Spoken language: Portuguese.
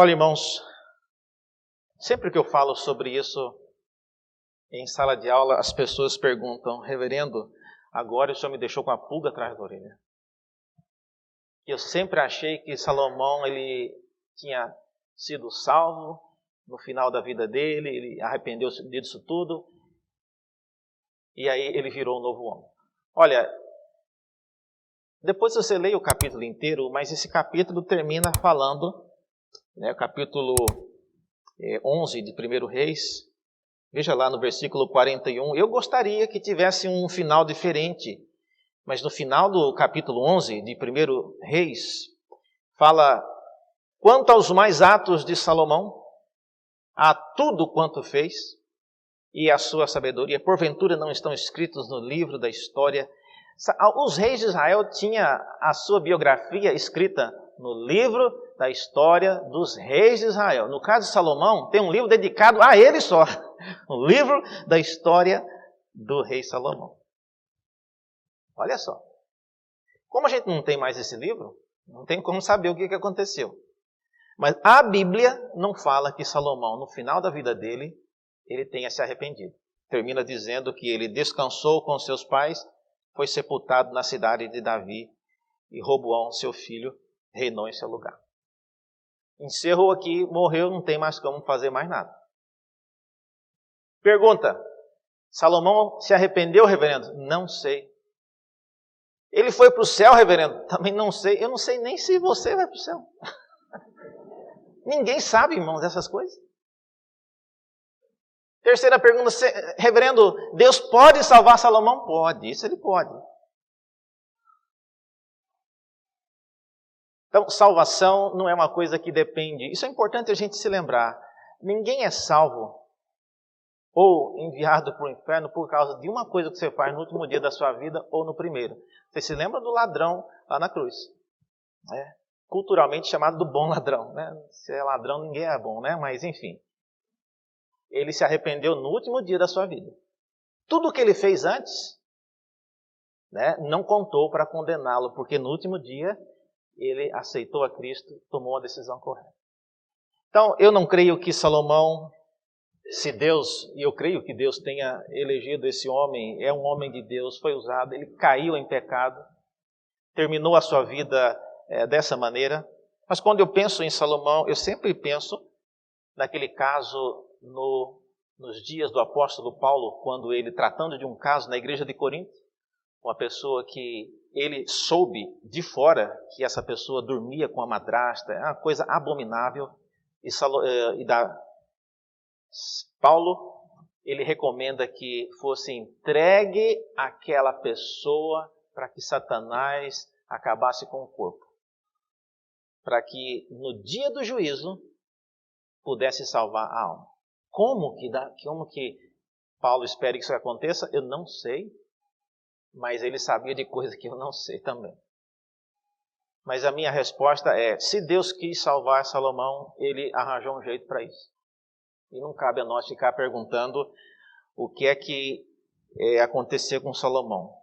Olha, irmãos, sempre que eu falo sobre isso em sala de aula, as pessoas perguntam: reverendo, agora o senhor me deixou com a pulga atrás da orelha. Eu sempre achei que Salomão ele tinha sido salvo no final da vida dele, ele arrependeu-se disso tudo, e aí ele virou um novo homem. Olha, depois você lê o capítulo inteiro, mas esse capítulo termina falando, o capítulo 11 de 1 Reis, veja lá no versículo 41, eu gostaria que tivesse um final diferente, mas no final do capítulo 11 de 1 Reis, fala: quanto aos mais atos de Salomão, a tudo quanto fez, e a sua sabedoria, porventura não estão escritos no livro da história. Os reis de Israel tinham a sua biografia escrita no livro da história dos reis de Israel. No caso de Salomão, tem um livro dedicado a ele só. O livro da história do rei Salomão. Olha só. Como a gente não tem mais esse livro, não tem como saber o que aconteceu. Mas a Bíblia não fala que Salomão, no final da vida dele, ele tenha se arrependido. Termina dizendo que ele descansou com seus pais, foi sepultado na cidade de Davi, e Roboão, seu filho, reinou em seu lugar. Encerrou aqui, morreu, não tem mais como fazer mais nada. Pergunta: Salomão se arrependeu, reverendo? Não sei. Ele foi para o céu, reverendo? Também não sei. Eu não sei nem se você vai para o céu. Ninguém sabe, irmãos, dessas coisas. Terceira pergunta: reverendo, Deus pode salvar Salomão? Pode, isso ele pode. Então, salvação não é uma coisa que depende. Isso é importante a gente se lembrar. Ninguém é salvo ou enviado para o inferno por causa de uma coisa que você faz no último dia da sua vida ou no primeiro. Você se lembra do ladrão lá na cruz? Culturalmente chamado do bom ladrão. Né? Se é ladrão, ninguém é bom, né? Mas enfim. Ele se arrependeu no último dia da sua vida. Tudo o que ele fez antes, não contou para condená-lo, porque no último dia ele aceitou a Cristo, tomou a decisão correta. Então, eu não creio que Salomão, se Deus, e eu creio que Deus tenha elegido esse homem, é um homem de Deus, foi usado, ele caiu em pecado, terminou a sua vida dessa maneira. Mas quando eu penso em Salomão, eu sempre penso naquele caso nos dias do apóstolo Paulo, quando ele, tratando de um caso na igreja de Corinto, uma pessoa que ele soube de fora que essa pessoa dormia com a madrasta, é uma coisa abominável, Paulo, ele recomenda que fosse entregue aquela pessoa para que Satanás acabasse com o corpo, para que no dia do juízo pudesse salvar a alma. Como que Paulo espera que isso aconteça? Eu não sei, mas ele sabia de coisas que eu não sei também. Mas a minha resposta é: se Deus quis salvar Salomão, ele arranjou um jeito para isso. E não cabe a nós ficar perguntando o que é que aconteceu com Salomão.